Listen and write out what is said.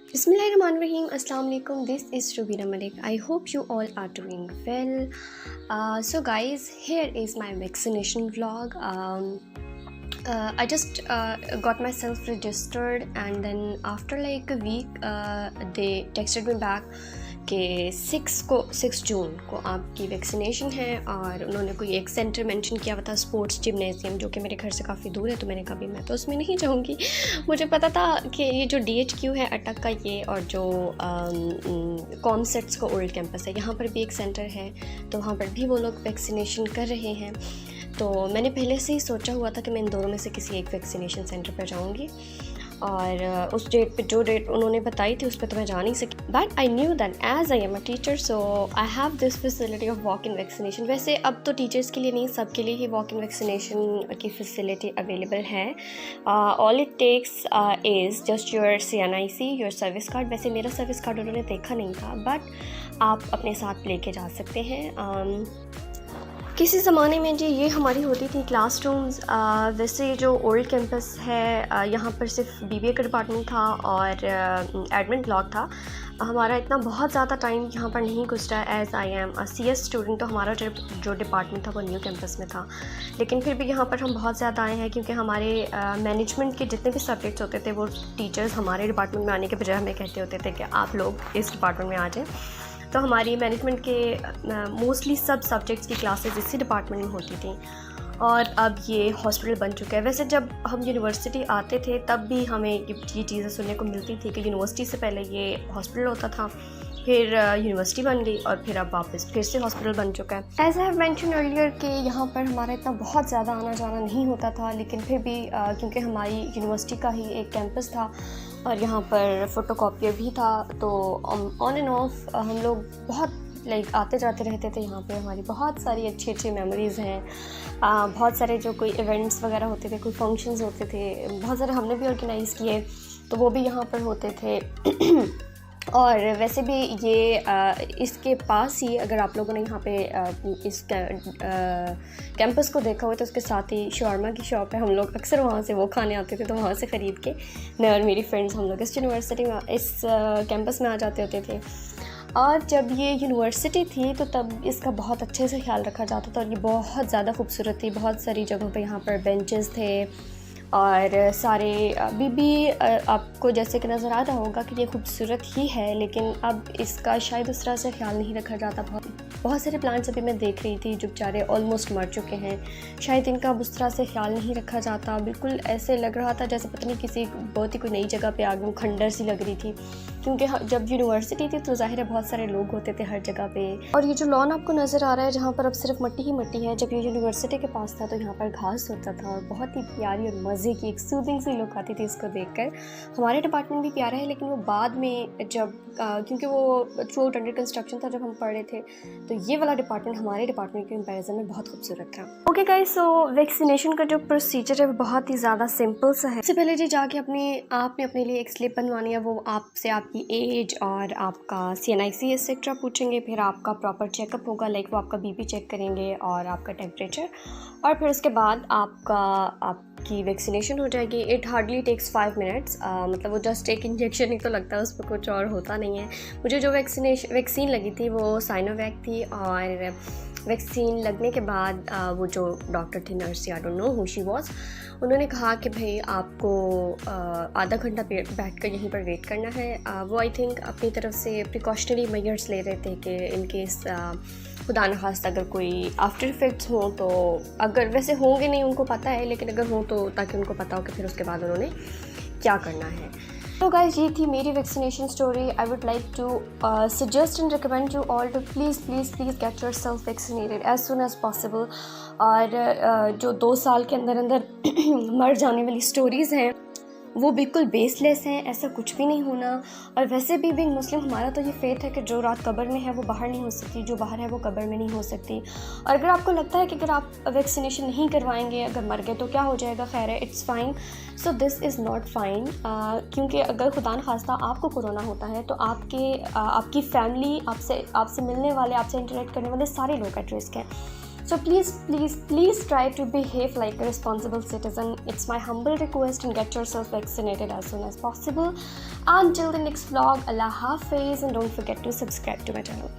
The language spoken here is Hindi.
Bismillahirrahmanirrahim. Assalamu alaikum. This is Rubina Malik. I hope you all are doing well. So guys, here is my vaccination vlog. I just got myself registered, and then after like a week they texted me back कि 6 जून को आपकी वैक्सीनेशन है। और उन्होंने कोई एक सेंटर मेंशन किया हुआ था, स्पोर्ट्स जिम्नेजियम, जो कि मेरे घर से काफ़ी दूर है। तो मैंने कहा भी मैं तो उसमें नहीं जाऊँगी। मुझे पता था कि ये जो DHQ है अटक का, ये और जो कॉमसेट्स का ओल्ड कैंपस है, यहाँ पर भी एक सेंटर है, तो वहाँ पर भी वो लोग वैक्सीनेशन कर रहे हैं। तो मैंने पहले से ही सोचा हुआ था कि मैं इन दोनों में से किसी एक वैक्सीनेशन सेंटर पर जाऊँगी, और उस डेट पे जो डेट उन्होंने बताई थी उस पर तो मैं जा नहीं सकी। But I knew that as I am a teacher, so I have this facility of walk in vaccination. वैसे अब तो टीचर्स के लिए नहीं, सबके लिए ही वॉक इन वैक्सीनेशन की फैसिलिटी अवेलेबल है। All it takes is just your CNIC, your service card. वैसे मेरा सर्विस कार्ड उन्होंने देखा नहीं था, बट आप अपने साथ लेके जा सकते हैं। किसी ज़माने में जी ये हमारी होती थी क्लासरूम्स। वैसे जो ओल्ड कैंपस है यहाँ पर सिर्फ BBA का डिपार्टमेंट था और एडमिन ब्लॉक था। हमारा इतना बहुत ज़्यादा टाइम यहाँ पर नहीं गुजरा as I am CS student. तो हमारा जो डिपार्टमेंट था वो न्यू कैंपस में था, लेकिन फिर भी यहाँ पर हम बहुत ज़्यादा आए हैं, क्योंकि हमारे मैनेजमेंट के जितने भी सब्जेक्ट्स होते थे वो टीचर्स हमारे डिपार्टमेंट में आने के बजाय हमें कहते होते थे कि आप लोग इस डिपार्टमेंट में आ जाएँ। तो हमारी मैनेजमेंट के मोस्टली सब सब्जेक्ट्स की क्लासेस इसी डिपार्टमेंट में होती थी, और अब ये हॉस्पिटल बन चुका है। वैसे जब हम यूनिवर्सिटी आते थे तब भी हमें ये चीज़ें सुनने को मिलती थी कि यूनिवर्सिटी से पहले ये हॉस्पिटल होता था, फिर यूनिवर्सिटी बन गई, और फिर अब वापस फिर से हॉस्पिटल बन चुका है। As I have mention earlier कि यहाँ पर हमारा इतना बहुत ज़्यादा आना जाना नहीं होता था, लेकिन फिर भी क्योंकि हमारी यूनिवर्सिटी का ही एक कैंपस था और यहाँ पर फ़ोटोकॉपियर भी था, तो ऑन एंड ऑफ हम लोग बहुत आते जाते रहते थे। यहाँ पे हमारी बहुत सारी अच्छी अच्छी मेमोरीज़ हैं। बहुत सारे जो कोई इवेंट्स वगैरह होते थे, कोई फंक्शंस होते थे, बहुत सारे हमने भी ऑर्गेनाइज़ किए, तो वो भी यहाँ पर होते थे। और वैसे भी ये इसके पास ही, अगर आप लोगों ने यहाँ पे इस कैंपस को देखा हो तो उसके साथ ही शवारमा की शॉप है। हम लोग अक्सर वहाँ से वो खाने आते थे, तो वहाँ से ख़रीद के मैं और मेरी फ्रेंड्स हम लोग इस यूनिवर्सिटी में इस कैंपस में आ जाते होते थे। और जब ये यूनिवर्सिटी थी तो तब इसका बहुत अच्छे से ख्याल रखा जाता था, और ये बहुत ज़्यादा खूबसूरत थी। बहुत सारी जगहों पे यहाँ पर बेंचेस थे और सारे अभी भी आपको जैसे कि नज़र आ रहा होगा कि ये खूबसूरत ही है, लेकिन अब इसका शायद उस तरह से ख्याल नहीं रखा जाता। बहुत सारे प्लांट्स अभी मैं देख रही थी जो बेचारे ऑलमोस्ट मर चुके हैं, शायद इनका उस तरह से ख्याल नहीं रखा जाता। बिल्कुल ऐसे लग रहा था जैसे पता नहीं किसी बहुत ही कोई नई जगह पे आ गई, खंडर सी लग रही थी, क्योंकि जब यूनिवर्सिटी थी तो ज़ाहिर है बहुत सारे लोग होते थे हर जगह पे। और ये जो लॉन आपको नज़र आ रहा है जहाँ पर अब सिर्फ मिट्टी ही मिट्टी है, जब ये यूनिवर्सिटी के पास था तो यहाँ पर घास होता था, और बहुत ही प्यारी और मज़े की एक सूदिंग सी लुक आती थी इसको देखकर। हमारे डिपार्टमेंट भी प्यारा है, लेकिन वो बाद में जब क्योंकि वो थ्रू आउट अंडर कंस्ट्रक्शन था जब हम पढ़ रहे थे, तो ये वाला डिपार्टमेंट हमारे डिपार्टमेंट के कंपैरिजन में बहुत खूबसूरत था। ओके गाइस, सो वैक्सीनेशन का जो प्रोसीजर है वो बहुत ही ज़्यादा सिंपल सा है। सबसे पहले जी जाके आपने अपने लिए एक स्लिप बनवानी है। वो आपसे आपकी एज और आपका CNIC एक्सेट्रा पूछेंगे, फिर आपका प्रॉपर चेकअप होगा, लाइक वो आपका BP चेक करेंगे और आपका टेम्परेचर, और फिर उसके बाद आपकी वैक्सीनेशन हो जाएगी। इट हार्डली टेक्स 5 मिनट्स, मतलब वो जस्ट एक इंजेक्शन ही तो लगता है, उस पर कुछ और होता नहीं है। मुझे जो वैक्सीन लगी थी वो साइनोवैक थी, और वैक्सीन लगने के बाद वो जो डॉक्टर थी, nurse, I don't know who she was, उन्होंने कहा कि भाई आपको आधा घंटा बैठ कर यहीं पर वेट करना है। वो आई थिंक अपनी तरफ से प्रिकॉशनरी मेजर्स ले रहे थे कि इन केस खुदा न खास्ता अगर कोई आफ्टर इफ़ेक्ट्स हों, तो अगर वैसे होंगे नहीं उनको पता है, लेकिन अगर हों तो ताकि उनको पता हो कि फिर उसके बाद उन्होंने क्या करना है। तो गाइस, ये थी मेरी vaccination story. I would like to suggest and recommend you all to please get yourself vaccinated as soon as possible. और जो 2 साल के अंदर अंदर मर जाने वाली स्टोरीज़ हैं वो बिल्कुल बेसलेस हैं, ऐसा कुछ भी नहीं होना। और वैसे भी बीइंग मुस्लिम हमारा तो ये फेथ है कि जो रात कब्र में है वो बाहर नहीं हो सकती, जो बाहर है वो कब्र में नहीं हो सकती। और अगर आपको लगता है कि अगर आप वैक्सीनेशन नहीं करवाएंगे, अगर मर गए तो क्या हो जाएगा, खैर है, it's fine. So this is not fine, क्योंकि अगर खुदा न खास्ता आपको कोरोना होता है तो आपकी फैमिली, आपसे मिलने वाले, आपसे इंटरेक्ट करने वाले सारे लोग एट रिस्क हैं। So please try to behave like a responsible citizen. It's my humble request, and get yourself vaccinated as soon as possible. Until the next vlog, Allah Hafiz, and don't forget to subscribe to my channel.